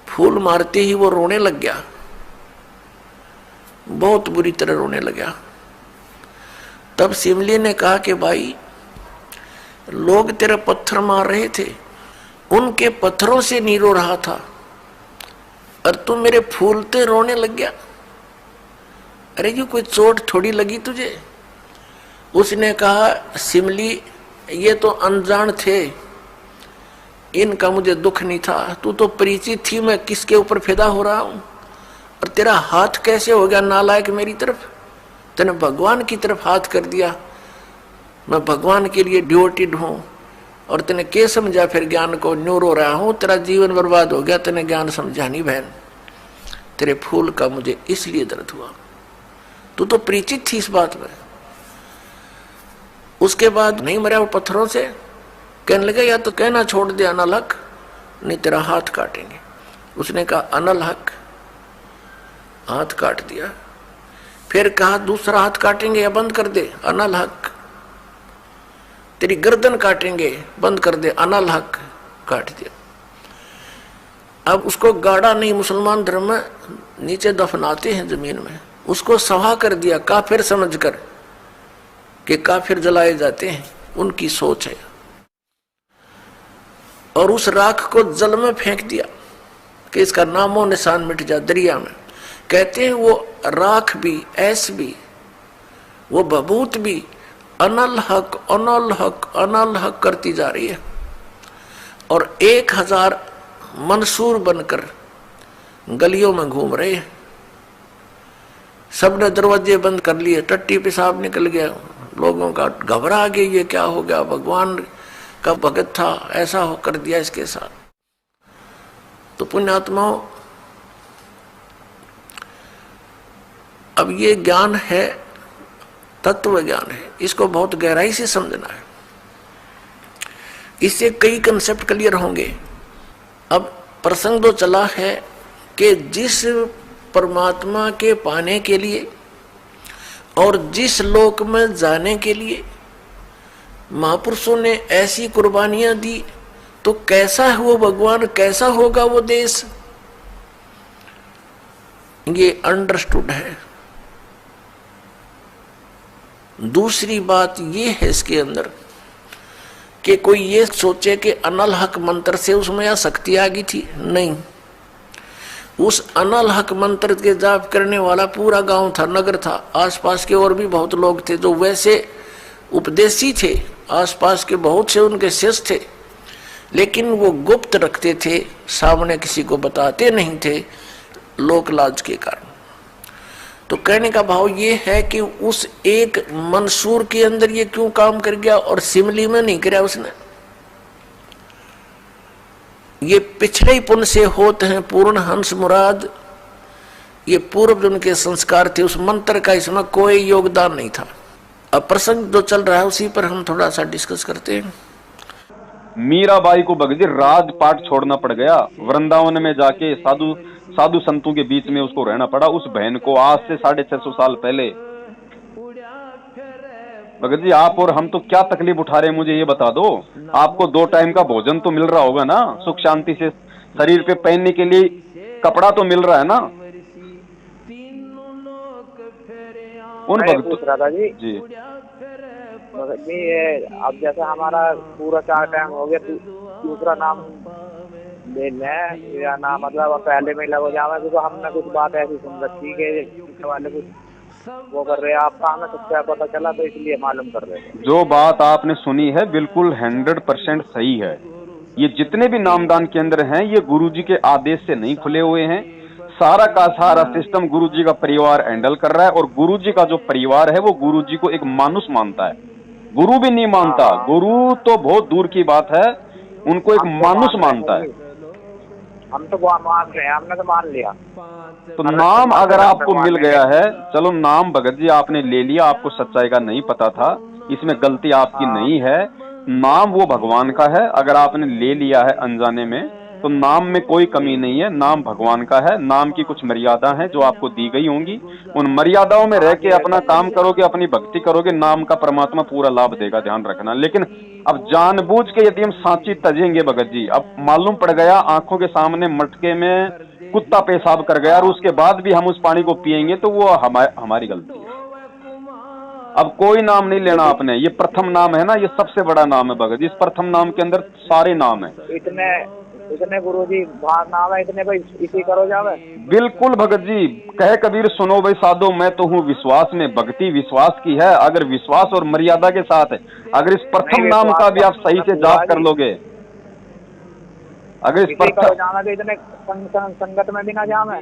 फूल मारते ही वो रोने लग गया। बहुत बुरी तरह रोने लगा। तब सिमली ने कहा कि भाई, लोग तेरे पत्थर मार रहे थे, उनके पत्थरों से नहीं रो रहा था, और तू मेरे फूलते रोने लग गया। अरे ये कोई चोट थोड़ी लगी तुझे? उसने कहा, सिमली ये तो अनजान थे, इनका मुझे दुख नहीं था। तू तो परिचित थी मैं किसके ऊपर फिदा हो रहा हूं, और तेरा हाथ कैसे हो गया नालायक मेरी तरफ? तूने भगवान की तरफ हाथ कर दिया। मैं भगवान के लिए डिवोटेड हूं, और तूने क्या समझा फिर ज्ञान को? न्यू रो रहा हूं, तेरा जीवन बर्बाद हो गया, तूने ज्ञान समझा नहीं बहन। तेरे फूल का मुझे इसलिए दर्द हुआ, तू तो परिचित थी इस बात में। उसके बाद नहीं मरा वो पत्थरों से, कहने लगा या तो कहना छोड़ दे अनल हक, नहीं तेरा हाथ काटेंगे। उसने कहा अनल हक, हाथ काट दिया। फिर कहा दूसरा हाथ काटेंगे या बंद कर दे, अनल हक। तेरी गर्दन काटेंगे, बंद कर दे, अनल हक, काट दिया। अब उसको गाड़ा नहीं, मुसलमान धर्म में नीचे दफनाते हैं जमीन में, उसको सवा कर दिया काफिर समझकर कि काफिर जलाए जाते हैं, उनकी सोच है। और उस राख को जल में फेंक दिया कि इसका नामो निशान मिट जा दरिया में। कहते हैं वो राख भी, ऐस भी, वो बबूत भी अनल हक अनल हक अनल हक करती जा रही है। और 1000 मंसूर बनकर गलियों में घूम रहे हैं। सबने दरवाजे बंद कर लिए, टट्टी पेशाब निकल गया, लोगों का घबरा गया, ये क्या हो गया? भगवान का भगत था, ऐसा हो कर दिया इसके साथ। तो पुण्यात्माओं, अब ये ज्ञान है, तत्व ज्ञान है, इसको बहुत गहराई से समझना है। इससे कई कंसेप्ट क्लियर होंगे। अब प्रसंग तो चला है कि जिस परमात्मा के पाने के लिए और जिस लोक में जाने के लिए महापुरुषों ने ऐसी कुर्बानियां दी, तो कैसा है वो भगवान, कैसा होगा वो देश, ये अंडरस्टूड है। दूसरी बात ये है इसके अंदर कि कोई ये सोचे कि अनल हक मंत्र से उसमें या शक्ति आ गई थी, नहीं। उस अनल हक मंत्र के जाप करने वाला पूरा गांव था, नगर था, आसपास के और भी बहुत लोग थे जो वैसे उपदेशी थे, आसपास के बहुत से उनके शिष्य थे, लेकिन वो गुप्त रखते थे, सामने किसी को बताते नहीं थे, लोक लाज के कारण। तो कहने का भाव ये है कि उस एक मंसूर के अंदर ये क्यों काम कर गया और सिमली में नहीं किया उसने? ये पिछले पुण्य से होते हैं पूर्ण हंस मुराद, ये पूर्व जन्म के संस्कार थे, उस मंत्र का इसमें कोई योगदान नहीं था। अब प्रसंग जो चल रहा है उसी पर हम थोड़ा सा डिस्कस करते हैं। मीराबाई को भगजी राजपाट छोड़ना पड़ गया, वृंदावन में जाके साधु संतों के बीच में उसको रहना पड़ा। उस बहन को आज से 650 साल पहले। भगत जी आप और हम तो क्या तकलीफ उठा रहे हैं, मुझे ये बता दो। आपको 2 टाइम का भोजन तो मिल रहा होगा ना, सुख शांति से शरीर पे पहनने के लिए कपड़ा तो मिल रहा है ना। उन भगत जी अब जैसे हमारा पूरा 4 टाइम हो गया, दूसरा नाम ले लें या ना, मतलब पहले में लग जावे, क्योंकि हमने कुछ बात ऐसी सुन रखी कि वाले कुछ वो कर रहे हैं, आपका हमें सच्चा पता चला तो इसलिए मालूम कर रहे हैं। जो बात आपने सुनी है बिल्कुल 100% सही है। ये जितने भी नामदान केंद्र हैं ये गुरुजी के आदेश से नहीं खुले हुए हैं। सारा का सारा सिस्टम गुरुजी का परिवार हैंडल कर रहा है, और गुरुजी का जो परिवार है वो गुरुजी को एक मानुष मानता है, गुरु भी नहीं मानता। गुरु तो बहुत दूर की बात है, उनको एक मानुष मानता है। हम तो मान रहे हैं, हमने तो मान लिया। तो नाम अगर आपको मिल गया है, चलो नाम भगत जी आपने ले लिया, आपको सच्चाई का नहीं पता था, इसमें गलती आपकी नहीं है। नाम वो भगवान का है, अगर आपने ले लिया है अनजाने में तो नाम में कोई कमी नहीं है, नाम भगवान का है। नाम की कुछ मर्यादा है जो आपको दी गई होंगी, उन मर्यादाओं में रह के अपना काम करोगे, अपनी भक्ति करोगे, नाम का परमात्मा पूरा लाभ देगा, ध्यान रखना। लेकिन अब जानबूझ के यदि हम सांची तजेंगे भगत जी, अब मालूम पड़ गया आंखों के सामने मटके में कुत्ता पेशाब कर गया और उसके बाद भी हम उस पानी को पिएंगे तो वो हमारी गलती है। अब कोई नाम नहीं लेना आपने, ये प्रथम नाम है ना, ये सबसे बड़ा नाम है भगत जी। इस प्रथम नाम के अंदर सारे नाम है। इतने गुरुजी बाहर नाम है, इतने भाई इसी करो जावे। बिल्कुल भगत जी, कहे कबीर सुनो भाई साधो, मैं तो हूँ विश्वास में। भक्ति विश्वास की है, अगर विश्वास और मर्यादा के साथ है, अगर इस प्रथम नाम का भी आप सही से जाप कर लोगे, अगर इस प्रथम जाना तो इतने संगत में भी ना जावे।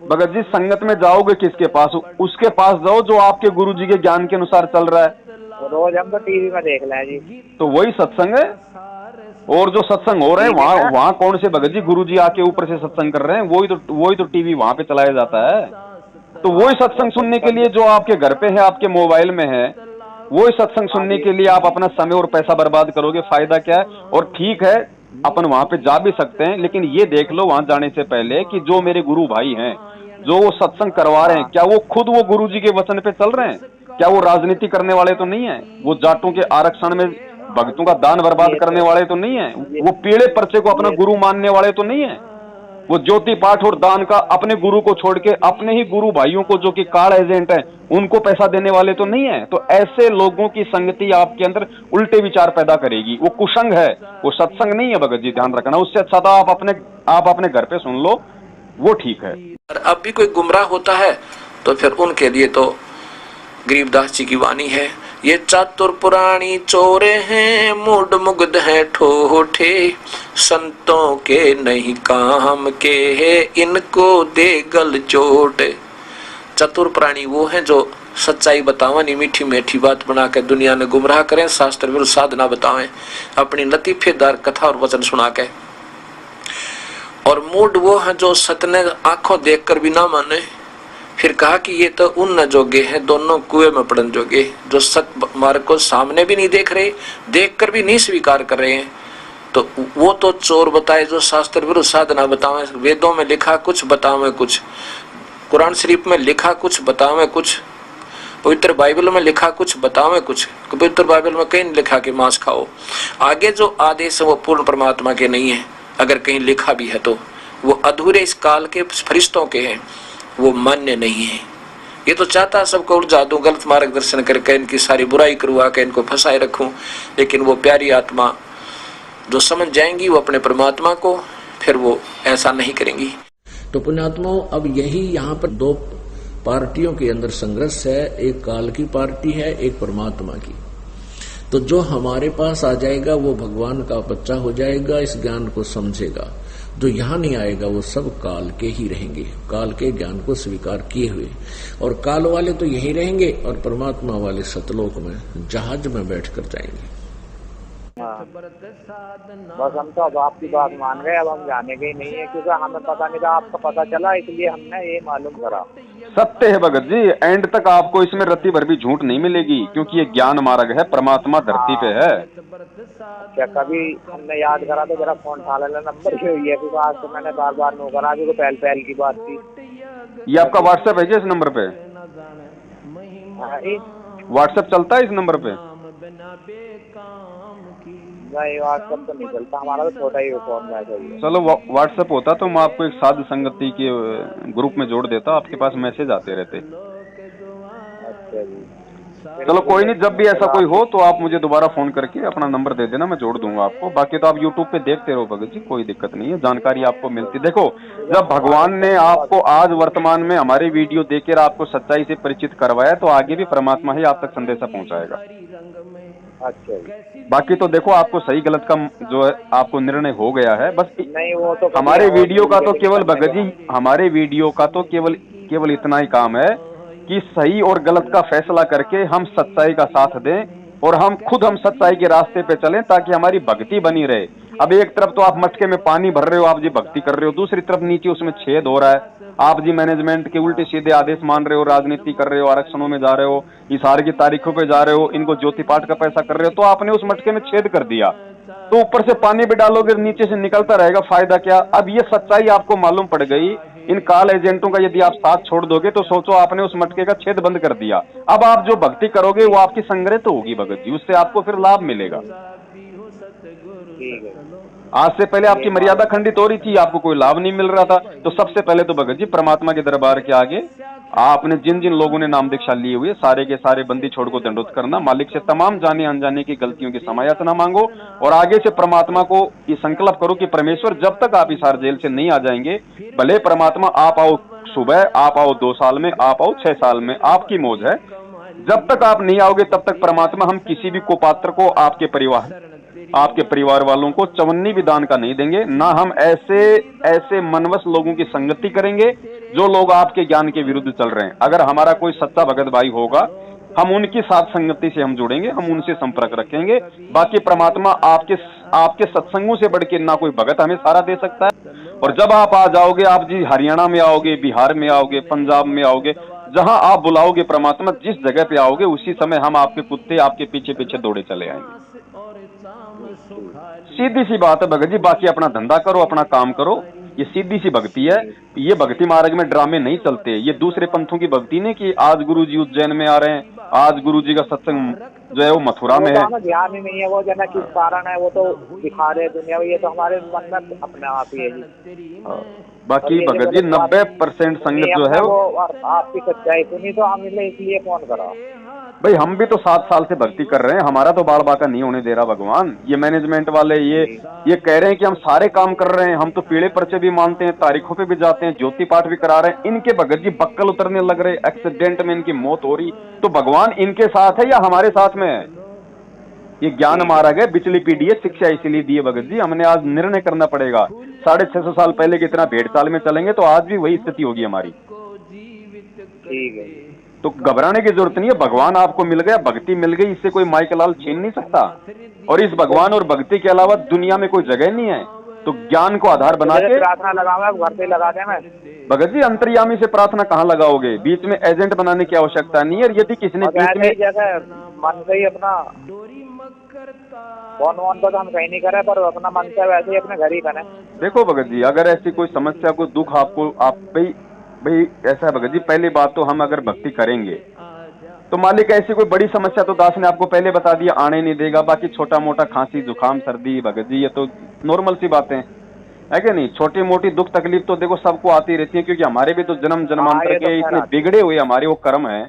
भगत जी संगत में जाओगे किसके पास? उसके पास जाओ जो आपके गुरु जी के ज्ञान के अनुसार चल रहा है। रोज हम तो टीवी में देख रहे हैं जी, तो वही सत्संग है। और जो सत्संग हो रहे हैं वहाँ कौन से भगत जी गुरु जी आके ऊपर से सत्संग कर रहे हैं? वही तो टीवी वहाँ पे चलाया जाता है। तो वही सत्संग सुनने के लिए जो आपके घर पे है, आपके मोबाइल में है, वही सत्संग सुनने के लिए आप अपना समय और पैसा बर्बाद करोगे, फायदा क्या है? और ठीक है अपन वहाँ पे जा भी सकते हैं, लेकिन ये देख लो वहाँ जाने से पहले कि जो मेरे गुरु भाई हैं, जो वो सत्संग करवा रहे हैं, क्या वो खुद वो गुरु जी के वचन पे चल रहे हैं? क्या वो राजनीति करने वाले तो नहीं है? वो जाटों के आरक्षण में भक्तों का दान बर्बाद करने वाले तो नहीं है? वो पीले पर्चे को अपना गुरु मानने वाले तो नहीं है? वो ज्योति पाठ और दान का अपने गुरु को छोड़ के अपने ही गुरु भाइयों को जो कि कार्ड एजेंट है उनको पैसा देने वाले तो नहीं है? तो ऐसे लोगों की संगति आपके अंदर उल्टे विचार पैदा करेगी। वो कुसंग है, वो सत्संग नहीं है भगत जी, ध्यान रखना। उससे अच्छा था आप अपने घर पे सुन लो, वो ठीक है। अब भी कोई गुमराह होता है तो फिर उनके लिए तो गरीबदास जी की वाणी है, ये चातुर पुराणी चोरे हैं, मूड मुग्ध हैं ठोठे, संतों के नहीं काम के है, इनको दे गल चोट। चतुर प्राणी वो हैं जो सच्चाई बतावानी मीठी मीठी बात बना के दुनिया ने गुमराह करें, शास्त्र विरुद्ध साधना बतावें, अपनी लतीफेदार कथा और वचन सुना के। और मूड वो है जो सतने आंखों देखकर भी ना माने। फिर कहा कि ये तो उन न जोगे हैं, दोनों कुएं में पड़न जोगे, जो सत मार्ग को सामने भी नहीं देख रहे, देखकर भी नहीं स्वीकार कर रहे हैं। तो वो तो चोर बताए जो शास्त्र विरुद्ध साधना बतावे, वेदों में लिखा कुछ बतावे कुछ, कुरान शरीफ में लिखा कुछ बतावे कुछ, पवित्र बाइबल में लिखा कुछ बतावे कुछ। पवित्र बाइबल में कहीं नहीं लिखा कि मांस खाओ। आगे जो आदेश है वो पूर्ण परमात्मा के नहीं है, अगर कहीं लिखा भी है तो वो अधूरे इस काल के फरिश्तों के हैं, वो मान्य नहीं है। ये तो चाहता है सबको उलझा दूं, गलत मार्गदर्शन करके इनकी सारी बुराई करवा के इनको फंसाए रखूं, लेकिन वो प्यारी आत्मा जो समझ जाएंगी वो अपने परमात्मा को, फिर वो ऐसा नहीं करेंगी। तो पुण्यात्माओं, अब यही यहाँ पर दो पार्टियों के अंदर संघर्ष है, एक काल की पार्टी है, एक परमात्मा की। तो जो हमारे पास आ जाएगा वो भगवान का बच्चा हो जाएगा, इस ज्ञान को समझेगा। जो यहाँ नहीं आएगा वो सब काल के ही रहेंगे, काल के ज्ञान को स्वीकार किए हुए। और काल वाले तो यही रहेंगे और परमात्मा वाले सतलोक में जहाज में बैठकर जाएंगे। बस हम तो अब आपकी बात मान गए, अब हम जाने के ही नहीं है, क्योंकि हमें पता नहीं था, आपका पता चला इसलिए हमने ये मालूम करा। सत्य है भगत जी, एंड तक आपको इसमें रत्ती भर भी झूठ नहीं मिलेगी, क्योंकि ये ज्ञान मार्ग है, परमात्मा धरती पे है। क्या कभी हमने याद करा तो जरा फोन उठा लेना, नंबर क्यों हुई है, क्योंकि आज तो मैंने बार बार नो करा, क्योंकि पहल की बात थी। ये आपका व्हाट्सएप है क्या इस नंबर पे? व्हाट्सएप चलता है इस नंबर पे? नहीं, व्हाट्सएप तो नहीं चलता हमारा, तो छोटा ही फोन है। चलो व्हाट्सएप होता तो मैं आपको एक साध संगति के ग्रुप में जोड़ देता, आपके पास मैसेज आते रहते। अच्छा जी, चलो कोई नहीं, जब भी ऐसा कोई हो तो आप मुझे दोबारा फोन करके अपना नंबर दे देना, मैं जोड़ दूंगा आपको। बाकी तो आप यूट्यूब पे देखते रहो भगत जी, कोई दिक्कत नहीं है, जानकारी आपको मिलती। देखो, जब भगवान ने आपको आज वर्तमान में हमारे वीडियो देकर आपको सच्चाई से परिचित करवाया, तो आगे भी परमात्मा ही आप तक संदेशा पहुंचाएगा। अच्छा, बाकी तो देखो आपको सही गलत का जो है आपको निर्णय हो गया है। बस नहीं, वो तो हमारे वीडियो का तो केवल भगत जी, हमारे वीडियो का तो केवल इतना ही काम है कि सही और गलत का फैसला करके हम सच्चाई का साथ दें और हम सच्चाई के रास्ते पे चलें, ताकि हमारी भक्ति बनी रहे। अब एक तरफ तो आप मटके में पानी भर रहे हो, आप जी भक्ति कर रहे हो, दूसरी तरफ नीचे उसमें छेद हो रहा है, आप जी मैनेजमेंट के उल्टे सीधे आदेश मान रहे हो, राजनीति कर रहे हो, आरक्षणों में जा रहे हो, इशार की तारीखों पे जा रहे हो, इनको ज्योति पाठ का पैसा कर रहे हो, तो आपने उस मटके में छेद कर दिया। तो ऊपर से पानी भी डालोगे, नीचे से निकलता रहेगा, फायदा क्या? अब ये सच्चाई आपको मालूम पड़ गई। इन काल एजेंटों का यदि आप साथ छोड़ दोगे तो सोचो आपने उस मटके का छेद बंद कर दिया। अब आप जो भक्ति करोगे वो आपकी संग्रह तो होगी भगत जी, उससे आपको फिर लाभ मिलेगा। ठीक है। आज से पहले आपकी मर्यादा खंडित हो रही थी, आपको कोई लाभ नहीं मिल रहा था, तो सबसे पहले तो भगत जी परमात्मा के दरबार के आगे आपने जिन जिन लोगों ने नाम दीक्षा ली हुई है सारे के सारे बंदी छोड़ को दंडोत करना, मालिक से तमाम जाने अनजाने की गलतियों की समायाचना मांगो और आगे से परमात्मा को ये संकल्प करो कि परमेश्वर जब तक आप इस हार जेल से नहीं आ जाएंगे, भले परमात्मा आप आओ सुबह, आप आओ 2 साल में, आप आओ 6 साल में, आपकी मौज है, जब तक आप नहीं आओगे तब तक परमात्मा हम किसी भी कुपात्र को आपके परिवार वालों को चवन्नी भी दान का नहीं देंगे, ना हम ऐसे मनवश लोगों की संगति करेंगे जो लोग आपके ज्ञान के विरुद्ध चल रहे हैं। अगर हमारा कोई सच्चा भगत भाई होगा, हम उनकी साथ संगति से हम जुड़ेंगे, हम उनसे संपर्क रखेंगे। बाकी परमात्मा आपके सत्संगों से बढ़ के ना कोई भगत हमें सहारा दे सकता है। और जब आप आ जाओगे, आप जी हरियाणा में आओगे, बिहार में आओगे, पंजाब में आओगे, जहां आप बुलाओगे परमात्मा, जिस जगह पे आओगे उसी समय हम आपके कुत्ते आपके पीछे पीछे दौड़े चले आएंगे। सीधी सी बात है भगत जी, बाकी अपना धंधा करो, अपना काम करो, ये सीधी सी भक्ति है। ये भक्ति मार्ग में ड्रामे नहीं चलते, ये दूसरे पंथों की भक्ति नहीं कि आज गुरु जी उज्जैन में आ रहे हैं, आज गुरु जी का सत्संग जो है वो मथुरा में है, ध्यान ही नहीं है, वो जना किस कारण है वो तो दिखा रहे दुनिया में, ये तो हमारे मन में अपने आप ही है जी। बाकी भगत जी 90% संगत जो है वो आपकी सच्चाई सुनी तो हम इसलिए फोन करा। भाई हम भी तो 7 साल से भक्ति कर रहे हैं, हमारा तो बाल बाका नहीं होने दे रहा भगवान। ये मैनेजमेंट वाले ये कह रहे हैं कि हम सारे काम कर रहे हैं, हम तो पीले पर्चे भी मानते हैं, तारीखों पे भी जाते हैं, ज्योति पाठ भी करा रहे हैं, इनके भगत जी बक्कल उतरने लग रहे, एक्सीडेंट में इनकी मौत हो रही, तो भगवान इनके साथ है या हमारे साथ में है? ये ज्ञान मारा गया, बिचली पीढ़ी है, शिक्षा इसीलिए दी है भगत जी। हमने आज निर्णय करना पड़ेगा, 650 साल पहले की तरह भेड़ चाल में चलेंगे तो आज भी वही स्थिति होगी हमारी। ठीक है, तो घबराने की जरूरत नहीं है, भगवान आपको मिल गया, भक्ति मिल गई, इससे कोई माई का लाल छीन नहीं सकता। और इस भगवान और भक्ति के अलावा दुनिया में कोई जगह नहीं है। तो ज्ञान को आधार बना के प्रार्थना लगाऊंगा, घर पे लगा दे मैं। भगत जी अंतर्यामी से प्रार्थना कहाँ लगाओगे? बीच में एजेंट बनाने की आवश्यकता नहीं है। यदि किसी ने बीच में जगह मन से ही अपना फोन तो हम कहीं नहीं करे, पर अपना मन से वैसे ही अपने घर ही करें। देखो भगत जी, अगर ऐसी कोई समस्या को दुख आपको भाई ऐसा है भगत जी, पहली बात तो हम अगर भक्ति करेंगे तो मालिक ऐसी कोई बड़ी समस्या तो दास ने आपको पहले बता दिया आने नहीं देगा। बाकी छोटा मोटा खांसी जुकाम सर्दी भगत जी ये तो नॉर्मल सी बातें है कि नहीं। छोटी मोटी दुख तकलीफ तो देखो सबको आती रहती है, क्योंकि हमारे भी तो जन्म जन्मांतर के इतने बिगड़े हुए हमारे वो कर्म है।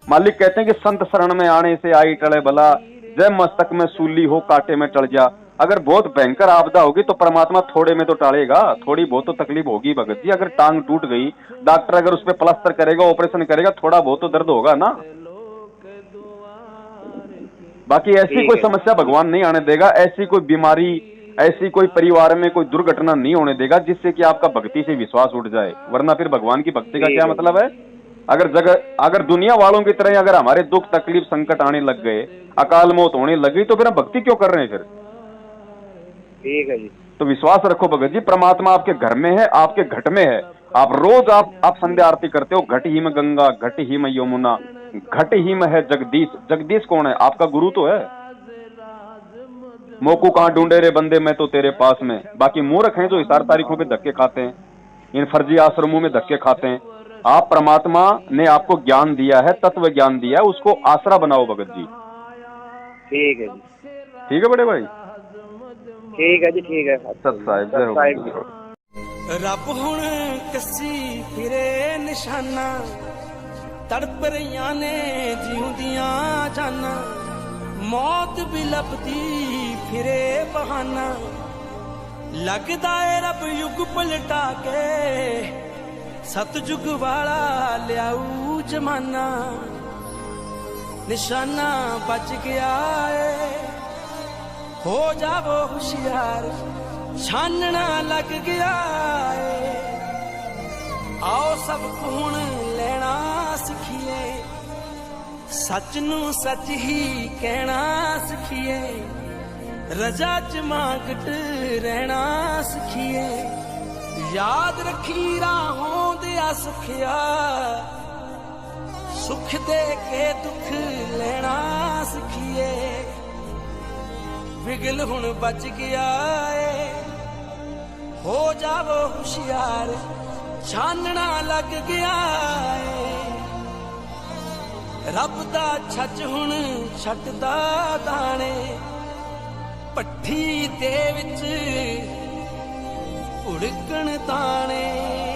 मालिक कहते हैं कि संत शरण में आने से आई टले भला, जय मस्तक में सूली हो कांटे में टल जा। अगर बहुत भयंकर आपदा होगी तो परमात्मा थोड़े में तो टालेगा, थोड़ी बहुत तो तकलीफ होगी भगत जी। अगर टांग टूट गई, डॉक्टर अगर उस पर प्लास्टर करेगा, ऑपरेशन करेगा, थोड़ा बहुत तो दर्द होगा ना। बाकी ऐसी कोई समस्या भगवान नहीं आने देगा, ऐसी कोई बीमारी, ऐसी कोई परिवार में कोई दुर्घटना नहीं होने देगा जिससे कि आपका भक्ति से विश्वास उठ जाए। वरना फिर भगवान की भक्ति का क्या मतलब है? अगर दुनिया वालों की तरह अगर हमारे दुख तकलीफ संकट आने लग गए, अकाल मौत होने लग गई, तो फिर हम भक्ति क्यों कर रहे हैं फिर? ठीक है जी। तो विश्वास रखो भगत जी, परमात्मा आपके घर में है, आपके घट में है। आप रोज आप संध्या आरती करते हो, घट ही में गंगा, घट ही में यमुना, घट ही में है जगदीश। जगदीश कौन है? आपका गुरु तो है। मोकू कहाँ ढूंढे रे बंदे, मैं तो तेरे पास में। बाकी मूर्ख हैं जो इशार तारीखों पे धक्के खाते हैं, इन फर्जी आश्रमों में धक्के खाते हैं। आप परमात्मा ने आपको ज्ञान दिया है, तत्व ज्ञान दिया है, उसको आसरा बनाओ भगत जी। ठीक है जी। ठीक है बड़े भाई, ठीक है जी, ठीक है। सत साहिब जय हो। रब हुण कसी फिरे निशाना, तड़प रहियां ने जीउंदियां जाना, मौत भी लभदी फिरे बहाना, लगदा है रब युग पलटा के, सतयुग वाला लियाऊ जमाना, निशाना बच गया है, हो जावो होशियार, छानना लग गया है। आओ सब हुण लेना सीखिए, सच नू सच ही कहना सीखिए, रजा च मांगट रहना सीखिए, याद रखी राहों दिया सुखिया, सुख दे के दुख लेना सीखिए, विगल हुण बच गया है, हो जावो होशियार, छानना लग गया है। रब दा छच हुण छटदा दाने, ਭੱਠੀ ਦੇ ਵਿੱਚ ਉੜਕਣ ਤਾਣੇ